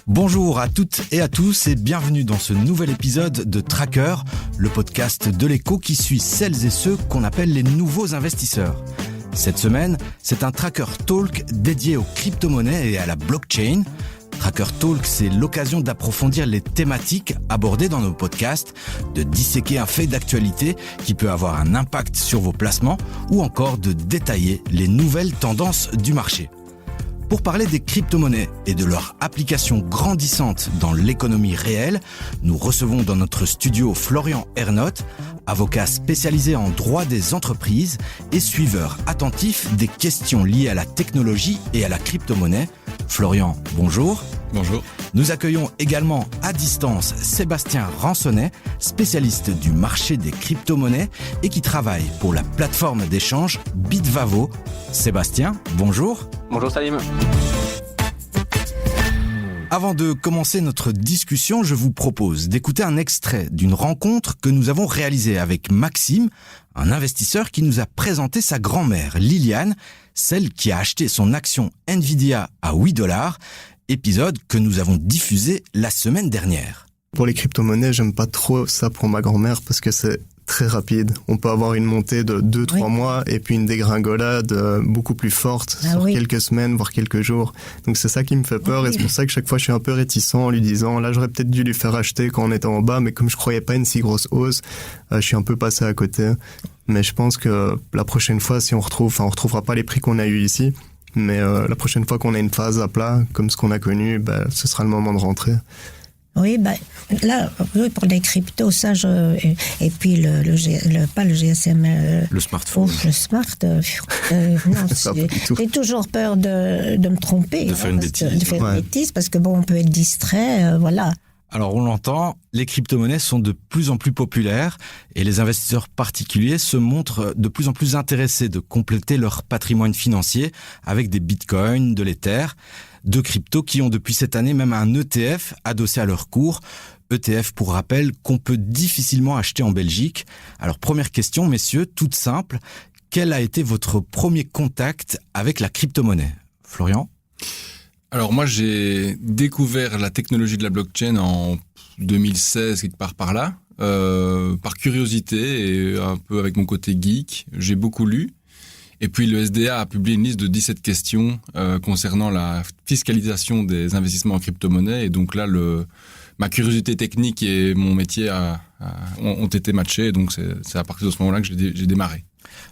Bonjour à toutes et à tous et bienvenue dans ce nouvel épisode de Tracker, le podcast de l'Écho qui suit celles et ceux qu'on appelle les nouveaux investisseurs. Cette semaine, c'est un Tracker Talk dédié aux crypto-monnaies et à la blockchain. Tracker Talk, c'est l'occasion d'approfondir les thématiques abordées dans nos podcasts, de disséquer un fait d'actualité qui peut avoir un impact sur vos placements ou encore de détailler les nouvelles tendances du marché. Pour parler des crypto-monnaies et de leur application grandissante dans l'économie réelle, nous recevons dans notre studio Florian Ernotte, avocat spécialisé en droit des entreprises et suiveur attentif des questions liées à la technologie et à la crypto-monnaie. Florian, bonjour. Bonjour. Nous accueillons également à distance Sébastien Ransonnet, spécialiste du marché des crypto-monnaies et qui travaille pour la plateforme d'échange Bitvavo. Sébastien, bonjour. Bonjour Salim. Avant de commencer notre discussion, je vous propose d'écouter un extrait d'une rencontre que nous avons réalisée avec Maxime, un investisseur qui nous a présenté sa grand-mère Liliane, celle qui a acheté son action Nvidia à $8, épisode que nous avons diffusé la semaine dernière. Pour les crypto-monnaies, j'aime pas trop ça pour ma grand-mère parce que c'est très rapide. On peut avoir une montée de 2-3 mois et puis une dégringolade beaucoup plus forte sur quelques semaines, voire quelques jours. Donc c'est ça qui me fait peur et c'est pour ça que chaque fois je suis un peu réticent en lui disant là j'aurais peut-être dû lui faire acheter quand on était en bas, mais comme je croyais pas une si grosse hausse, je suis un peu passé à côté. Mais je pense que la prochaine fois, si on retrouvera pas les prix qu'on a eu ici, mais la prochaine fois qu'on a une phase à plat comme ce qu'on a connu, ce sera le moment de rentrer. Oui, là, pour les cryptos, ça, et puis pas le GSM. Le smartphone. Le smart. Non, j'ai toujours peur de me tromper. De faire une bêtise. De faire une bêtise, parce que on peut être distrait, voilà. Alors on l'entend, les crypto-monnaies sont de plus en plus populaires et les investisseurs particuliers se montrent de plus en plus intéressés de compléter leur patrimoine financier avec des bitcoins, de l'Ether, deux cryptos qui ont depuis cette année même un ETF adossé à leur cours. ETF pour rappel qu'on peut difficilement acheter en Belgique. Alors première question messieurs, toute simple, quel a été votre premier contact avec la crypto-monnaie ? Florian ? Alors moi, j'ai découvert la technologie de la blockchain en 2016, quelque part par là, par curiosité et un peu avec mon côté geek. J'ai beaucoup lu. Et puis le SDA a publié une liste de 17 questions concernant la fiscalisation des investissements en crypto-monnaie. Et donc là, ma curiosité technique et mon métier ont été matchés. Donc c'est à partir de ce moment-là que j'ai démarré.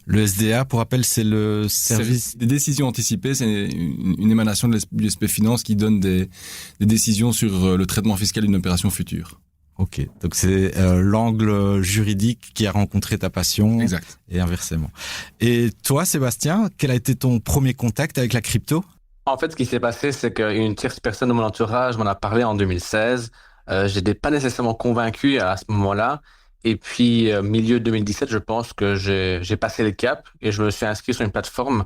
Le SDA, pour rappel, c'est le service des décisions anticipées. C'est une émanation de l'USP Finance qui donne des décisions sur le traitement fiscal d'une opération future. Ok, donc c'est l'angle juridique qui a rencontré ta passion. Exact. Et inversement. Et toi, Sébastien, quel a été ton premier contact avec la crypto ? En fait, ce qui s'est passé, c'est qu'une tierce personne de mon entourage m'en a parlé en 2016. Je n'étais pas nécessairement convaincu à ce moment-là. Et puis, milieu 2017, je pense que j'ai passé le cap et je me suis inscrit sur une plateforme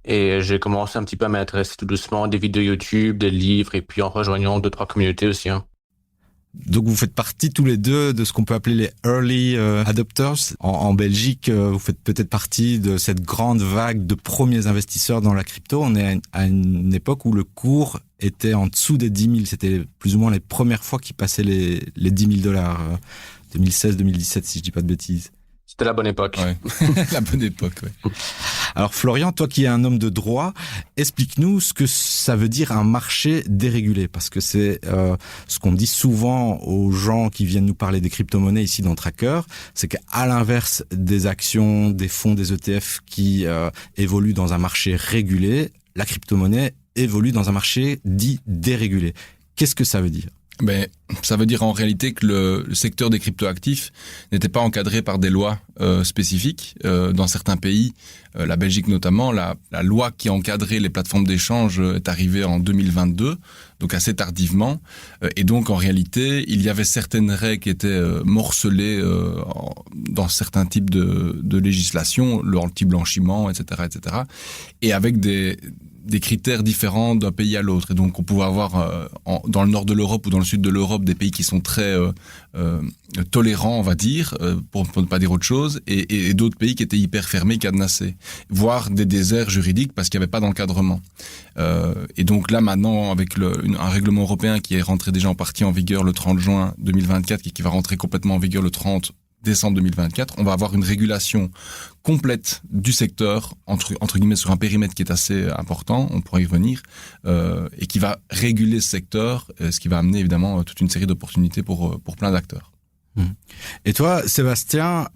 et j'ai commencé un petit peu à m'intéresser tout doucement à des vidéos YouTube, des livres et puis en rejoignant 2-3 communautés aussi. Donc vous faites partie tous les deux de ce qu'on peut appeler les early adopters. En Belgique, vous faites peut-être partie de cette grande vague de premiers investisseurs dans la crypto. On est à une époque où le cours était en dessous des 10 000. C'était plus ou moins les premières fois qu'il passait les $10 000. 2016-2017, si je dis pas de bêtises. C'était la bonne époque. Ouais. La bonne époque, ouais. Alors Florian, toi qui es un homme de droit, explique-nous ce que ça veut dire un marché dérégulé, parce que c'est ce qu'on dit souvent aux gens qui viennent nous parler des crypto-monnaies ici dans Tracker, c'est qu'à l'inverse des actions, des fonds, des ETF qui évoluent dans un marché régulé, la crypto-monnaie évolue dans un marché dit dérégulé. Qu'est-ce que ça veut dire ? Ça veut dire en réalité que le secteur des cryptoactifs n'était pas encadré par des lois spécifiques. Dans certains pays, la Belgique notamment, la loi qui encadrait les plateformes d'échange est arrivée en 2022, donc assez tardivement. Et donc en réalité, il y avait certaines règles qui étaient morcelées dans certains types de législation, le anti-blanchiment, etc., etc. Et avec des des critères différents d'un pays à l'autre. Et donc, on pouvait avoir dans le nord de l'Europe ou dans le sud de l'Europe des pays qui sont très tolérants, on va dire, pour ne pas dire autre chose, et d'autres pays qui étaient hyper fermés, cadenassés, voire des déserts juridiques parce qu'il n'y avait pas d'encadrement. Et donc là, maintenant, avec un règlement européen qui est rentré déjà en partie en vigueur le 30 juin 2024 et qui va rentrer complètement en vigueur le 30 décembre 2024, on va avoir une régulation complète du secteur, entre guillemets, sur un périmètre qui est assez important, on pourra y revenir, et qui va réguler ce secteur, ce qui va amener évidemment toute une série d'opportunités pour plein d'acteurs. Et toi, Sébastien,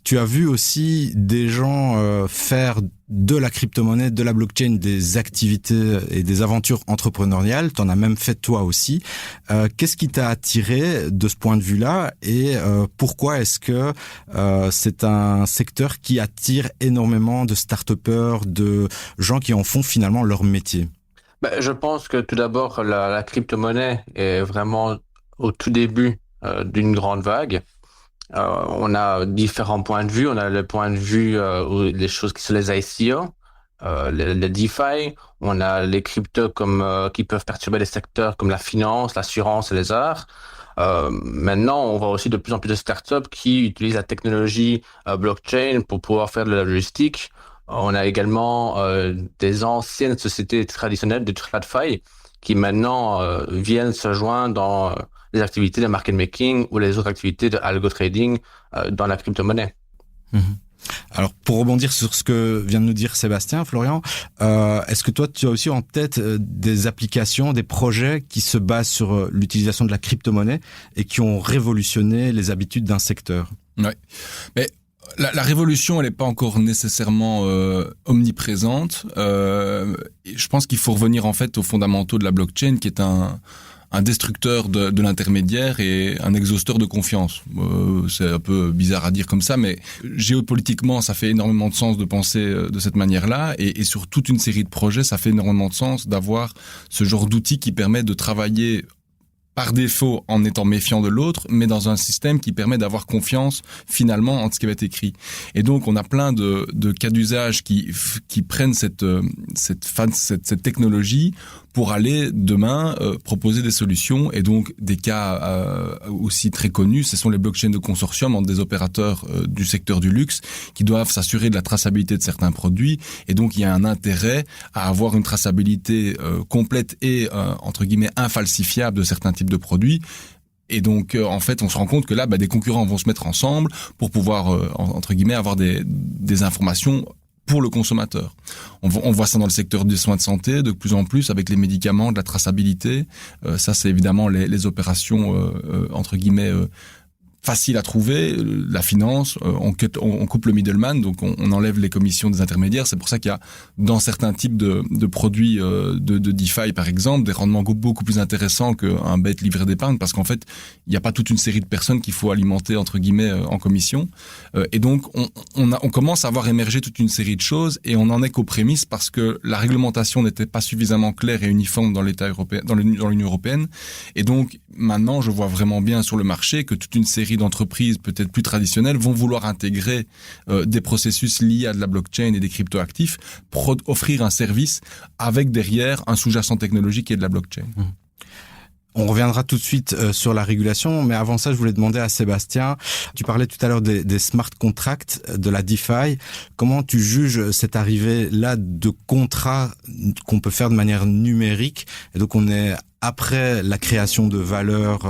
tu as vu aussi des gens faire de la crypto-monnaie, de la blockchain, des activités et des aventures entrepreneuriales. Tu en as même fait toi aussi. Qu'est-ce qui t'a attiré de ce point de vue-là et pourquoi est-ce que c'est un secteur qui attire énormément de start-upers, de gens qui en font finalement leur métier? Je pense que tout d'abord, la crypto-monnaie est vraiment au tout début d'une grande vague. On a différents points de vue. On a le point de vue les choses qui sont les ICO, les DeFi. On a les cryptos qui peuvent perturber les secteurs comme la finance, l'assurance et les arts. Maintenant, on voit aussi de plus en plus de startups qui utilisent la technologie blockchain pour pouvoir faire de la logistique. On a également des anciennes sociétés traditionnelles de TradFi qui maintenant viennent se joindre dans les activités de market making ou les autres activités de algo trading dans la crypto-monnaie. Alors, pour rebondir sur ce que vient de nous dire Sébastien, Florian, est-ce que toi, tu as aussi en tête des applications, des projets qui se basent sur l'utilisation de la crypto-monnaie et qui ont révolutionné les habitudes d'un secteur? Oui, mais la révolution, elle n'est pas encore nécessairement omniprésente. Je pense qu'il faut revenir en fait aux fondamentaux de la blockchain, qui est un destructeur de l'intermédiaire et un exhausteur de confiance. C'est un peu bizarre à dire comme ça, mais géopolitiquement, ça fait énormément de sens de penser de cette manière-là. Et sur toute une série de projets, ça fait énormément de sens d'avoir ce genre d'outil qui permet de travailler par défaut en étant méfiant de l'autre, mais dans un système qui permet d'avoir confiance finalement en ce qui va être écrit. Et donc on a plein de cas d'usage qui prennent cette technologie pour aller demain proposer des solutions. Et donc des cas aussi très connus, ce sont les blockchains de consortium entre des opérateurs du secteur du luxe qui doivent s'assurer de la traçabilité de certains produits. Et donc il y a un intérêt à avoir une traçabilité complète et entre guillemets infalsifiable de certains types de produits. Et donc, en fait, on se rend compte que là, des concurrents vont se mettre ensemble pour pouvoir, entre guillemets, avoir des informations pour le consommateur. On voit ça dans le secteur des soins de santé de plus en plus avec les médicaments, de la traçabilité. Ça, c'est évidemment les opérations, entre guillemets, facile à trouver, la finance, on coupe le middleman, donc on enlève les commissions des intermédiaires. C'est pour ça qu'il y a dans certains types de produits de DeFi, par exemple, des rendements beaucoup plus intéressants qu'un bête livret d'épargne, parce qu'en fait, il n'y a pas toute une série de personnes qu'il faut alimenter, entre guillemets, en commission. Et donc, on commence à voir émerger toute une série de choses, et on en est qu'aux prémices, parce que la réglementation n'était pas suffisamment claire et uniforme dans l'État européen, dans l'Union européenne. Et donc, maintenant, je vois vraiment bien sur le marché que toute une série d'entreprises peut-être plus traditionnelles vont vouloir intégrer des processus liés à de la blockchain et des cryptoactifs pour offrir un service avec derrière un sous-jacent technologique qui est de la blockchain. On reviendra tout de suite sur la régulation, mais avant ça, je voulais demander à Sébastien, tu parlais tout à l'heure des smart contracts, de la DeFi. Comment tu juges cette arrivée-là de contrats qu'on peut faire de manière numérique? Et donc, on est après la création de valeur,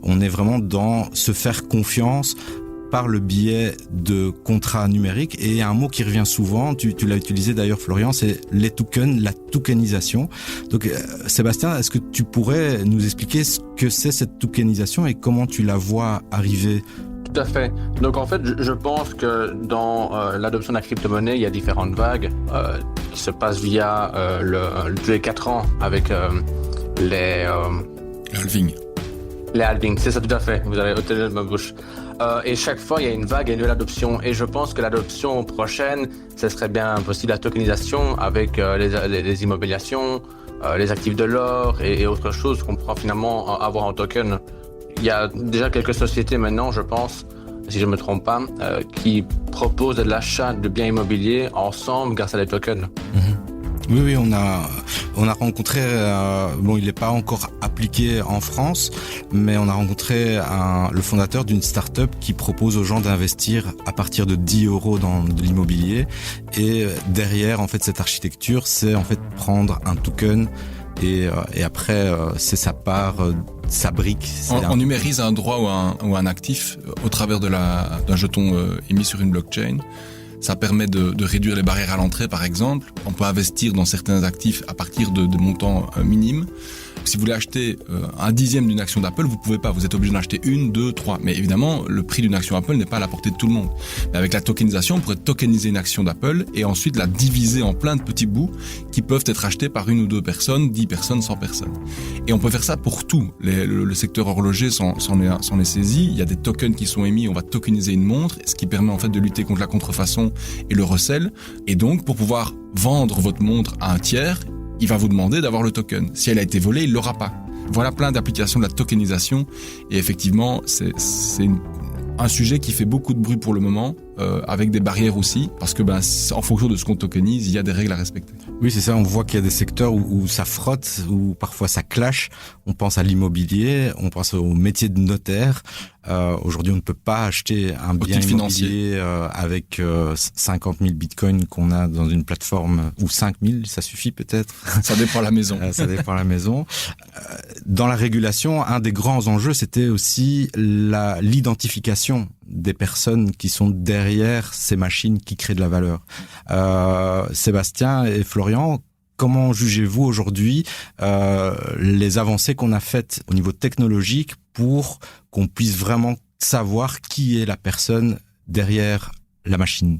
on est vraiment dans se faire confiance par le biais de contrats numériques. Et il y a un mot qui revient souvent, tu l'as utilisé d'ailleurs Florian, c'est les tokens, la tokenisation. Donc Sébastien, est-ce que tu pourrais nous expliquer ce que c'est cette tokenisation et comment tu la vois arriver? Tout à fait. Donc en fait, je pense que dans l'adoption de la crypto-monnaie, il y a différentes vagues qui se passent via tous les 4 ans avec les halving. Les halvings, c'est ça, tout à fait. Vous avez ôté de ma bouche. Et chaque fois, il y a une vague et une nouvelle adoption. Et je pense que l'adoption prochaine, ce serait bien possible la tokenisation avec les immobilisations, les actifs de l'or et autres choses qu'on pourra finalement avoir en token. Il y a déjà quelques sociétés maintenant, je pense, si je ne me trompe pas, qui proposent de l'achat de biens immobiliers ensemble grâce à des tokens. Oui, on a rencontré, il n'est pas encore appliqué en France, mais on a rencontré le fondateur d'une start-up qui propose aux gens d'investir à partir de 10 € dans de l'immobilier. Et derrière, en fait, cette architecture, c'est en fait prendre un token et après, c'est sa part, sa brique. On numérise un droit ou un actif au travers d'un jeton émis sur une blockchain. Ça permet de réduire les barrières à l'entrée, par exemple. On peut investir dans certains actifs à partir de montants minimes. Si vous voulez acheter un dixième d'une action d'Apple, vous pouvez pas. Vous êtes obligé d'en acheter 1, 2, 3. Mais évidemment, le prix d'une action Apple n'est pas à la portée de tout le monde. Mais avec la tokenisation, on pourrait tokeniser une action d'Apple et ensuite la diviser en plein de petits bouts qui peuvent être achetés par 1 ou 2 personnes, 10 personnes, 100 personnes. Et on peut faire ça pour tout. Le secteur horloger s'en est saisi. Il y a des tokens qui sont émis. On va tokeniser une montre, ce qui permet en fait de lutter contre la contrefaçon et le recel. Et donc, pour pouvoir vendre votre montre à un tiers, il va vous demander d'avoir le token. Si elle a été volée, il l'aura pas. Voilà plein d'applications de la tokenisation. Et effectivement, c'est un sujet qui fait beaucoup de bruit pour le moment, avec des barrières aussi, parce que en fonction de ce qu'on tokenise, il y a des règles à respecter. Oui, c'est ça. On voit qu'il y a des secteurs où ça frotte, où parfois ça clash. On pense à l'immobilier, on pense au métier de notaire. Aujourd'hui, on ne peut pas acheter un bien immobilier avec 50 000 bitcoins qu'on a dans une plateforme, ou 5 000, ça suffit peut-être. Ça dépend de la maison. Ça dépend de la maison. Dans la régulation, un des grands enjeux, c'était aussi l'identification des personnes qui sont derrière ces machines qui créent de la valeur. Sébastien et Florian, comment jugez-vous aujourd'hui les avancées qu'on a faites au niveau technologique pour qu'on puisse vraiment savoir qui est la personne derrière la machine?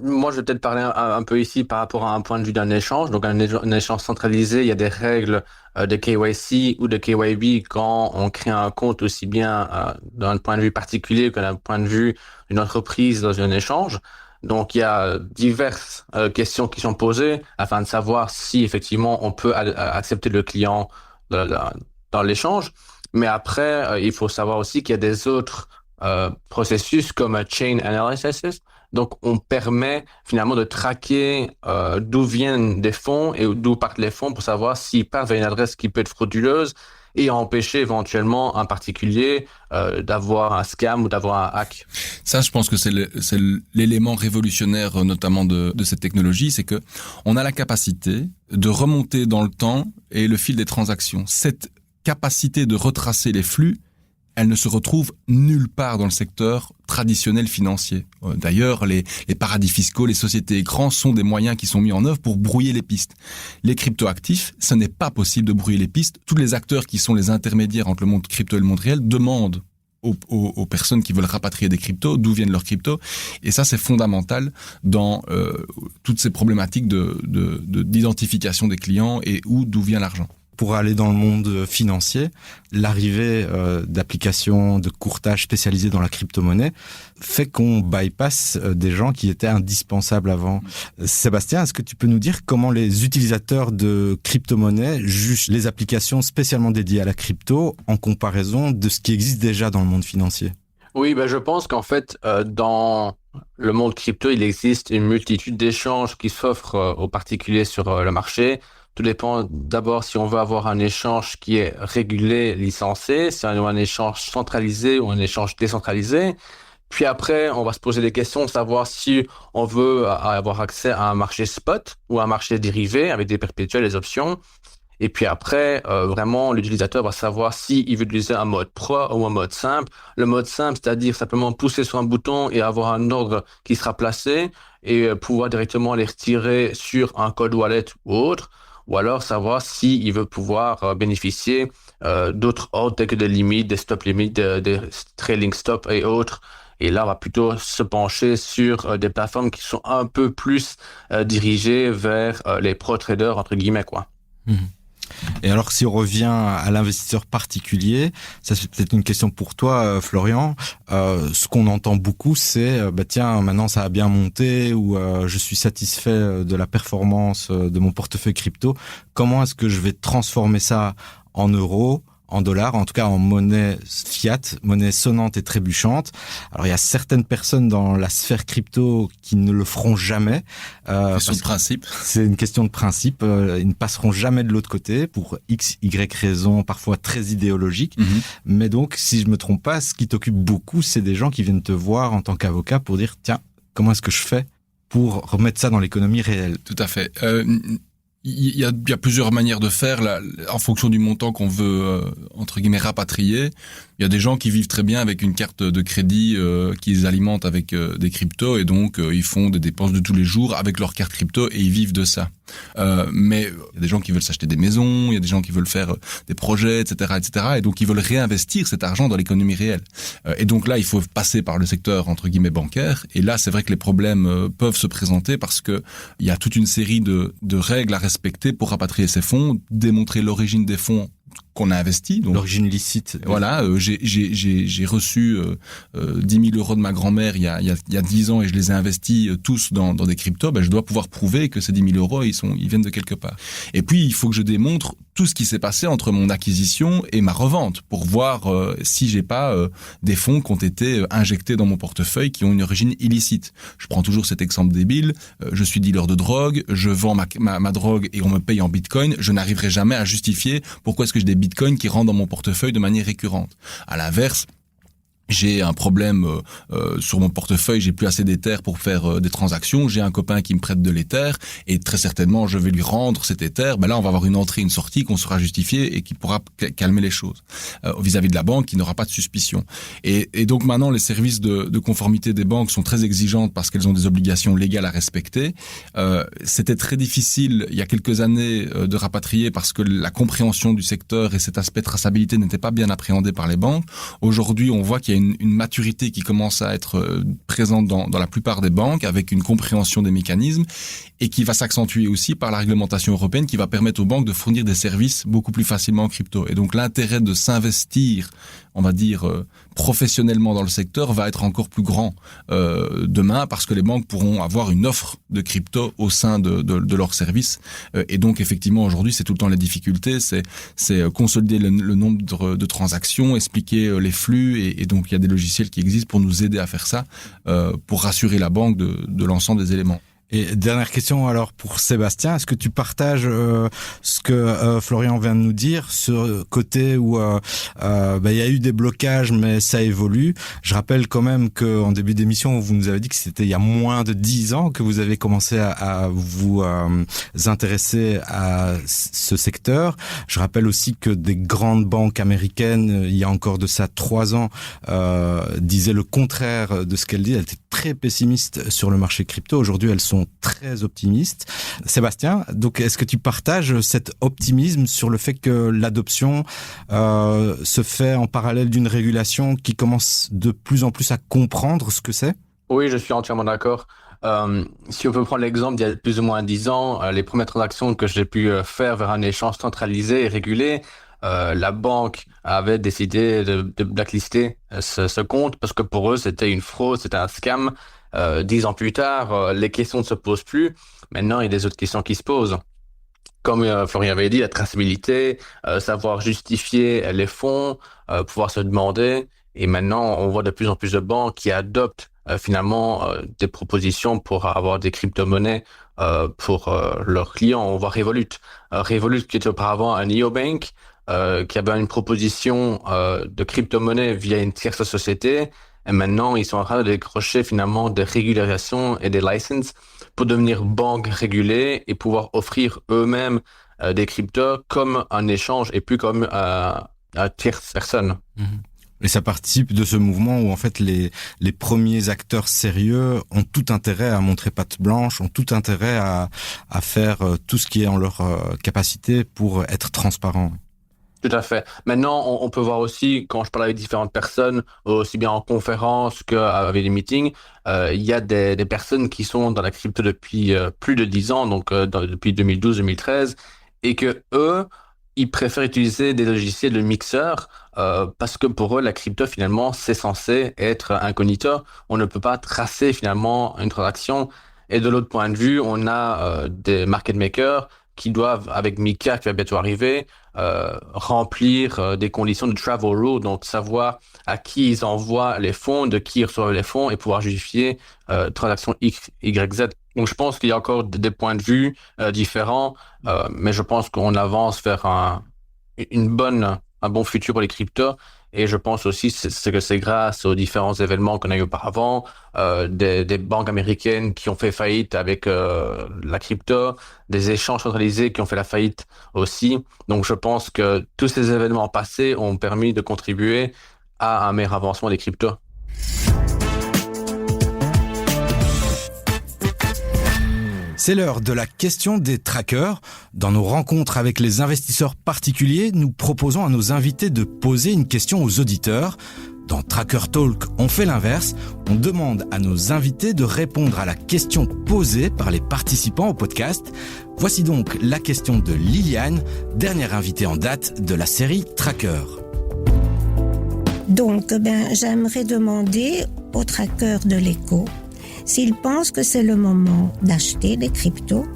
Moi, je vais peut-être parler un peu ici par rapport à un point de vue d'un échange. Donc, un échange centralisé, il y a des règles de KYC ou de KYB quand on crée un compte, aussi bien d'un point de vue particulier que d'un point de vue d'une entreprise dans un échange. Donc, il y a diverses questions qui sont posées afin de savoir si effectivement on peut accepter le client dans l'échange. Mais après, il faut savoir aussi qu'il y a des autres processus comme chain analysis. Donc, on permet finalement de traquer d'où viennent des fonds et d'où partent les fonds pour savoir s'ils partent vers une adresse qui peut être frauduleuse et empêcher éventuellement un particulier d'avoir un scam ou d'avoir un hack. Ça, je pense que c'est l'élément révolutionnaire notamment de cette technologie, c'est que on a la capacité de remonter dans le temps et le fil des transactions. Cette capacité de retracer les flux, elle ne se retrouve nulle part dans le secteur traditionnel financier. D'ailleurs, les paradis fiscaux, les sociétés écrans sont des moyens qui sont mis en œuvre pour brouiller les pistes. Les cryptoactifs, ce n'est pas possible de brouiller les pistes. Tous les acteurs qui sont les intermédiaires entre le monde crypto et le monde réel demandent aux personnes qui veulent rapatrier des cryptos, d'où viennent leurs cryptos. Et ça, c'est fondamental dans toutes ces problématiques d'identification des clients et d'où vient l'argent. Pour aller dans le monde financier, l'arrivée d'applications de courtage spécialisées dans la crypto-monnaie fait qu'on bypass des gens qui étaient indispensables avant. Sébastien, est-ce que tu peux nous dire comment les utilisateurs de crypto-monnaie jugent les applications spécialement dédiées à la crypto en comparaison de ce qui existe déjà dans le monde financier? Oui, je pense qu'en fait, dans le monde crypto, il existe une multitude d'échanges qui s'offrent aux particuliers sur le marché. Tout dépend d'abord si on veut avoir un échange qui est régulé, licencié, si on a un échange centralisé ou un échange décentralisé. Puis après, on va se poser des questions, savoir si on veut avoir accès à un marché spot ou un marché dérivé avec des perpétuels, des options. Et puis après, vraiment, l'utilisateur va savoir s'il veut utiliser un mode pro ou un mode simple. Le mode simple, c'est-à-dire simplement pousser sur un bouton et avoir un ordre qui sera placé et pouvoir directement les retirer sur un code wallet ou autre. Ou alors savoir s'il veut pouvoir bénéficier d'autres ordres tels que des limites, des stop limites, des trailing stop et autres. Et là, on va plutôt se pencher sur des plateformes qui sont un peu plus dirigées vers les pro-traders, entre guillemets, quoi. Mmh. Et alors, si on revient à l'investisseur particulier, ça c'est peut-être une question pour toi, Florian. Ce qu'on entend beaucoup, c'est tiens, maintenant ça a bien monté ou je suis satisfait de la performance de mon portefeuille crypto. Comment est-ce que je vais transformer ça en euros, en dollars, en tout cas en monnaie fiat, monnaie sonnante et trébuchante. Alors il y a certaines personnes dans la sphère crypto qui ne le feront jamais. Question de principe. C'est une question de principe. Ils ne passeront jamais de l'autre côté pour X, Y raisons, parfois très idéologiques. Mais donc, si je me trompe pas, ce qui t'occupe beaucoup, c'est des gens qui viennent te voir en tant qu'avocat pour dire, tiens, comment est-ce que je fais pour remettre ça dans l'économie réelle? Tout à fait. Il y a plusieurs manières de faire en fonction du montant qu'on veut entre guillemets rapatrier. Il y a des gens qui vivent très bien avec une carte de crédit qu'ils alimentent avec des cryptos et donc ils font des dépenses de tous les jours avec leur carte crypto et ils vivent de ça. Mais il y a des gens qui veulent s'acheter des maisons, il y a des gens qui veulent faire des projets, etc., et donc ils veulent réinvestir cet argent dans l'économie réelle. Et donc là, il faut passer par le secteur entre guillemets bancaire. Et là, c'est vrai que les problèmes peuvent se présenter parce que il y a toute une série de règles à respecter pour rapatrier ces fonds, démontrer l'origine des fonds qu'on a investi. Donc, l'origine licite. Voilà, j'ai reçu 10 000 euros de ma grand-mère il y a 10 ans et je les ai investis tous dans des cryptos. Je dois pouvoir prouver que ces 10 000 euros, ils viennent de quelque part. Et puis, il faut que je démontre tout ce qui s'est passé entre mon acquisition et ma revente pour voir si j'ai pas des fonds qui ont été injectés dans mon portefeuille qui ont une origine illicite. Je prends toujours cet exemple débile. Je suis dealer de drogue, je vends ma drogue et on me paye en bitcoin. Je n'arriverai jamais à justifier pourquoi est-ce que j'ai des bitcoins qui rentrent dans mon portefeuille de manière récurrente. À l'inverse, j'ai un problème sur mon portefeuille, j'ai plus assez d'Ether pour faire des transactions, j'ai un copain qui me prête de l'Ether et très certainement je vais lui rendre cet Ether. Là, on va avoir une entrée, une sortie qu'on sera justifiée et qui pourra calmer les choses vis-à-vis de la banque qui n'aura pas de suspicion. Et donc maintenant, les services de conformité des banques sont très exigeantes parce qu'elles ont des obligations légales à respecter. C'était très difficile il y a quelques années de rapatrier parce que la compréhension du secteur et cet aspect de traçabilité n'était pas bien appréhendé par les banques. Aujourd'hui, on voit qu'il y a une maturité qui commence à être présente dans la plupart des banques avec une compréhension des mécanismes et qui va s'accentuer aussi par la réglementation européenne qui va permettre aux banques de fournir des services beaucoup plus facilement en crypto. Et donc l'intérêt de s'investir, on va dire, professionnellement dans le secteur va être encore plus grand demain parce que les banques pourront avoir une offre de crypto au sein de leurs services. Et donc effectivement aujourd'hui c'est tout le temps la difficulté, c'est consolider le nombre de transactions, expliquer les flux et donc il y a des logiciels qui existent pour nous aider à faire ça, pour rassurer la banque de l'ensemble des éléments. Et dernière question alors pour Sébastien, est-ce que tu partages ce que Florian vient de nous dire, ce côté où il y a eu des blocages mais ça évolue. Je rappelle quand même qu'en début d'émission vous nous avez dit que c'était il y a moins de 10 ans que vous avez commencé à vous intéresser à ce secteur. Je rappelle aussi que des grandes banques américaines, il y a encore de ça 3 ans, disaient le contraire de ce qu'elles disent. Elles étaient très pessimistes sur le marché crypto. Aujourd'hui, elles sont très optimistes. Sébastien, donc est-ce que tu partages cet optimisme sur le fait que l'adoption se fait en parallèle d'une régulation qui commence de plus en plus à comprendre ce que c'est? Oui, je suis entièrement d'accord. Si on peut prendre l'exemple d'il y a plus ou moins 10 ans, les premières transactions que j'ai pu faire vers un échange centralisé et régulé, la banque avait décidé de blacklister ce compte parce que pour eux c'était une fraude, c'était un scam. 10 ans plus tard, les questions ne se posent plus. Maintenant, il y a des autres questions qui se posent. Comme Florian avait dit, la traçabilité, savoir justifier les fonds, pouvoir se demander. Et maintenant, on voit de plus en plus de banques qui adoptent finalement des propositions pour avoir des crypto-monnaies pour leurs clients. On voit Revolut. Revolut qui était auparavant un neobank, qui avait une proposition de crypto-monnaie via une tierce société. Et maintenant, ils sont en train de décrocher finalement des régularisations et des licences pour devenir banque régulée et pouvoir offrir eux-mêmes des cryptos comme un échange et plus comme un tierce personne. Et ça participe de ce mouvement où en fait les premiers acteurs sérieux ont tout intérêt à montrer patte blanche, ont tout intérêt à faire tout ce qui est en leur capacité pour être transparents. Tout à fait. Maintenant, on peut voir aussi, quand je parle avec différentes personnes, aussi bien en conférence qu'avec des meetings, il y a des personnes qui sont dans la crypto depuis plus de 10 ans, donc depuis 2012-2013, et que eux, ils préfèrent utiliser des logiciels de mixeur parce que pour eux, la crypto, finalement, c'est censé être incognito. On ne peut pas tracer, finalement, une transaction. Et de l'autre point de vue, on a des market makers qui doivent, avec MiCA qui va bientôt arriver, remplir des conditions de travel rule, donc savoir à qui ils envoient les fonds, de qui ils reçoivent les fonds et pouvoir justifier transactions X, Y, Z. Donc je pense qu'il y a encore des points de vue différents, mais je pense qu'on avance vers un bon futur pour les cryptos. Et je pense aussi que c'est grâce aux différents événements qu'on a eu auparavant, des banques américaines qui ont fait faillite avec la crypto, des échanges centralisés qui ont fait la faillite aussi. Donc je pense que tous ces événements passés ont permis de contribuer à un meilleur avancement des cryptos. C'est l'heure de la question des trackers. Dans nos rencontres avec les investisseurs particuliers, nous proposons à nos invités de poser une question aux auditeurs. Dans Tracker Talk, on fait l'inverse. On demande à nos invités de répondre à la question posée par les participants au podcast. Voici donc la question de Liliane, dernière invitée en date de la série Tracker. Donc, j'aimerais demander aux trackers de l'écho s'ils pensent que c'est le moment d'acheter des cryptos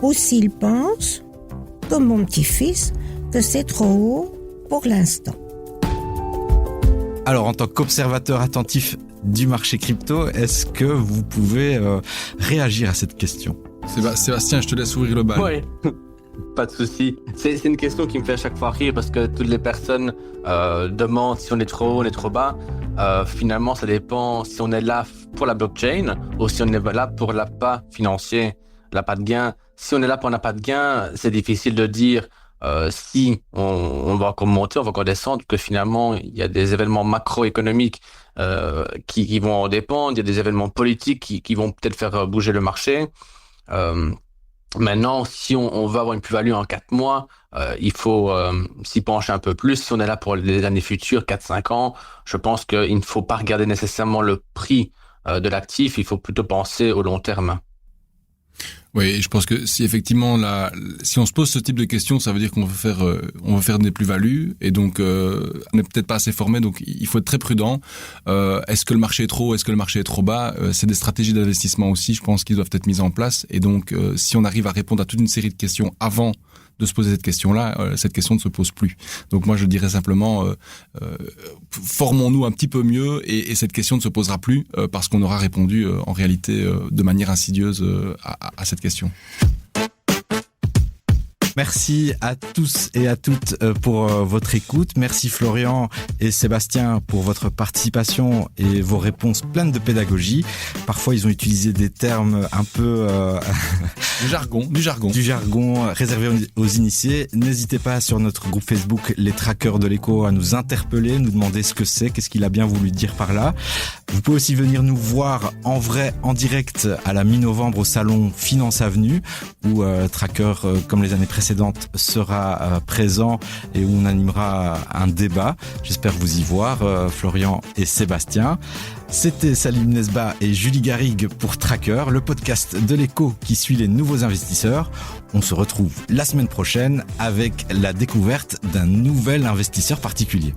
ou s'ils pensent, comme mon petit-fils, que c'est trop haut pour l'instant. Alors, en tant qu'observateur attentif du marché crypto, est-ce que vous pouvez réagir à cette question ? Sébastien, je te laisse ouvrir le bal. Oui, pas de souci. C'est une question qui me fait à chaque fois rire parce que toutes les personnes demandent si on est trop haut, on est trop bas. Finalement, ça dépend si on est là pour la blockchain ou si on est là pour l'appât financier, l'appât de gain. Si on est là pour un appât de gain, c'est difficile de dire si on va encore monter, on va encore descendre, que finalement, il y a des événements macroéconomiques qui vont en dépendre, il y a des événements politiques qui vont peut-être faire bouger le marché. Maintenant, si on veut avoir une plus-value en 4 mois, il faut s'y pencher un peu plus. Si on est là pour les années futures, 4-5 ans, je pense qu'il ne faut pas regarder nécessairement le prix de l'actif, il faut plutôt penser au long terme. Oui, je pense que si effectivement si on se pose ce type de questions, ça veut dire qu'on veut faire des plus-values et donc on n'est peut-être pas assez formé, donc il faut être très prudent. Est-ce que le marché est trop haut, est-ce que le marché est trop bas ? C'est des stratégies d'investissement aussi, je pense, qui doivent être mises en place. Et donc si on arrive à répondre à toute une série de questions avant de se poser cette question-là, cette question ne se pose plus. Donc moi je dirais simplement formons-nous un petit peu mieux et cette question ne se posera plus parce qu'on aura répondu en réalité de manière insidieuse à cette question. Merci à tous et à toutes pour votre écoute. Merci Florian et Sébastien pour votre participation et vos réponses pleines de pédagogie. Parfois, ils ont utilisé des termes un peu... Du jargon réservé aux initiés. N'hésitez pas sur notre groupe Facebook Les Trackers de l'écho à nous interpeller, nous demander ce que c'est, qu'est-ce qu'il a bien voulu dire par là. Vous pouvez aussi venir nous voir en vrai, en direct à la mi-novembre au salon Finance Avenue où Tracker, comme les années précédentes, sera présent et où on animera un débat. J'espère vous y voir, Florian et Sébastien. C'était Salim Nesba et Julie Garrigue pour Tracker, le podcast de l'écho qui suit les nouveaux investisseurs. On se retrouve la semaine prochaine avec la découverte d'un nouvel investisseur particulier.